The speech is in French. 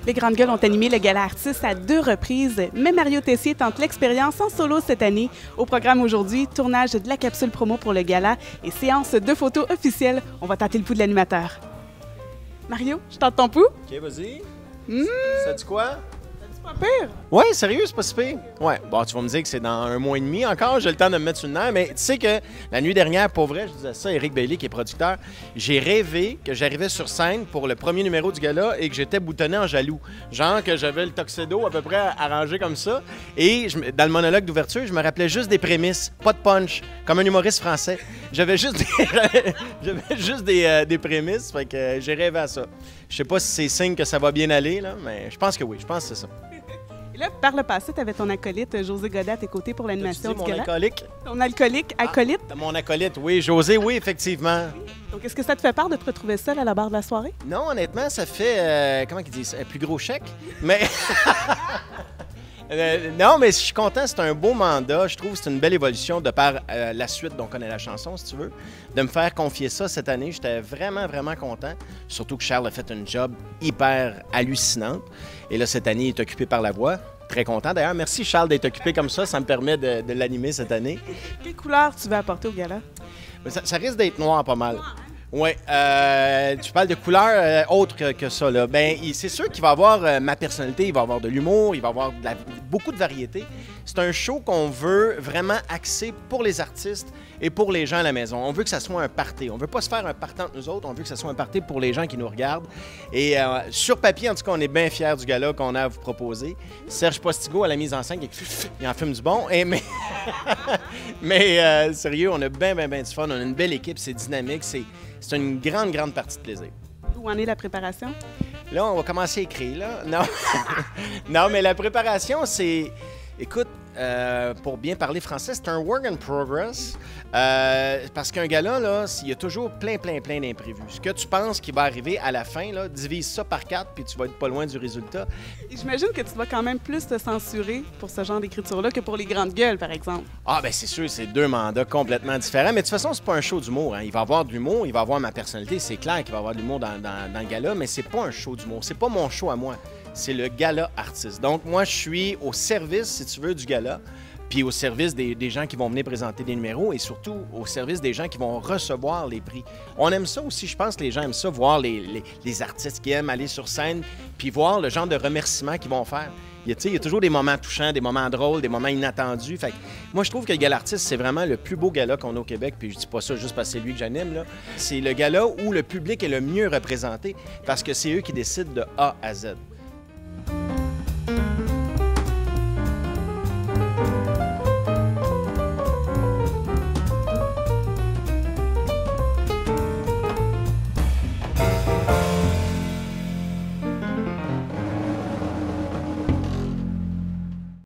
Les Grandes Gueules ont animé le Gala Artistes à 2 reprises, mais Mario Tessier tente l'expérience en solo cette année. Au programme aujourd'hui, tournage de la capsule promo pour le Gala et séance de photos officielles. On va tenter le pouls de l'animateur. Mario, je tente ton pouls? OK, vas-y. Ça dit quoi? C'est pas pire. Ouais, sérieux, c'est pas si pire? Ouais, bon, tu vas me dire que c'est dans un mois et demi encore, j'ai le temps de me mettre sur le nerf, mais tu sais que la nuit dernière, pour vrai, je disais ça à Éric Bailey, qui est producteur, j'ai rêvé que j'arrivais sur scène pour le premier numéro du gala et que j'étais boutonné en jaloux. Genre que j'avais le tuxedo à peu près arrangé comme ça. Et dans le monologue d'ouverture, je me rappelais juste des prémices, pas de punch, comme un humoriste français. J'avais juste des prémices, fait que j'ai rêvé à ça. Je sais pas si c'est signe que ça va bien aller, là, mais je pense que oui, je pense que c'est ça. Et là, par le passé, tu avais ton acolyte José Godet à tes côtés pour l'animation du mon Gala. alcoolique? Ton alcoolique, acolyte. Mon acolyte, oui. José, oui, effectivement. Donc, est-ce que ça te fait peur de te retrouver seul à la barre de la soirée? Non, honnêtement, ça fait, comment ils disent, un plus gros chèque, mais... non, mais je suis content, c'est un beau mandat. Je trouve que c'est une belle évolution de par la suite dont on connaît la chanson, si tu veux. De me faire confier ça cette année, j'étais vraiment, vraiment content. Surtout que Charles a fait un job hyper hallucinante. Et là, cette année, il est occupé par la voix. Très content. D'ailleurs, merci Charles d'être occupé comme ça me permet de l'animer cette année. Quelle couleur tu veux apporter au Gala? Ça risque d'être noir pas mal. Oui, tu parles de couleurs autres que ça, là. Bien, c'est sûr qu'il va y avoir ma personnalité, il va y avoir de l'humour, il va y avoir beaucoup de variété. C'est un show qu'on veut vraiment axer pour les artistes et pour les gens à la maison. On veut que ça soit un party. On veut pas se faire un party entre nous autres, on veut que ça soit un party pour les gens qui nous regardent. Et sur papier, en tout cas, on est bien fiers du gala qu'on a à vous proposer. Serge Postigo à la mise en scène, il en fume du bon. Mais sérieux, on a bien du fun, on a une belle équipe, c'est dynamique, c'est une grande partie de plaisir. Où en est la préparation? Là, on va commencer à écrire, là. Non, non, mais la préparation, c'est... Écoute, pour bien parler français, c'est un work in progress. Parce qu'un gala, là, il y a toujours plein d'imprévus. Ce que tu penses qui va arriver à la fin, là, divise ça par 4 puis tu vas être pas loin du résultat. J'imagine que tu dois quand même plus te censurer pour ce genre d'écriture-là que pour les Grandes Gueules, par exemple. Ah, bien, c'est sûr, c'est 2 mandats complètement différents. Mais de toute façon, c'est pas un show d'humour. Hein. Il va y avoir de l'humour, il va y avoir ma personnalité. C'est clair qu'il va y avoir de l'humour dans le gala, mais c'est pas un show d'humour. C'est pas mon show à moi. C'est le gala artiste. Donc, moi, je suis au service, si tu veux, du gala, puis au service des gens qui vont venir présenter des numéros et surtout au service des gens qui vont recevoir les prix. On aime ça aussi, je pense que les gens aiment ça, voir les artistes qui aiment aller sur scène, puis voir le genre de remerciements qu'ils vont faire. Il y a toujours des moments touchants, des moments drôles, des moments inattendus. Fait que moi, je trouve que le Gala Artiste, c'est vraiment le plus beau gala qu'on a au Québec. Puis je dis pas ça juste parce que c'est lui que j'anime, là. C'est le gala où le public est le mieux représenté parce que c'est eux qui décident de A à Z.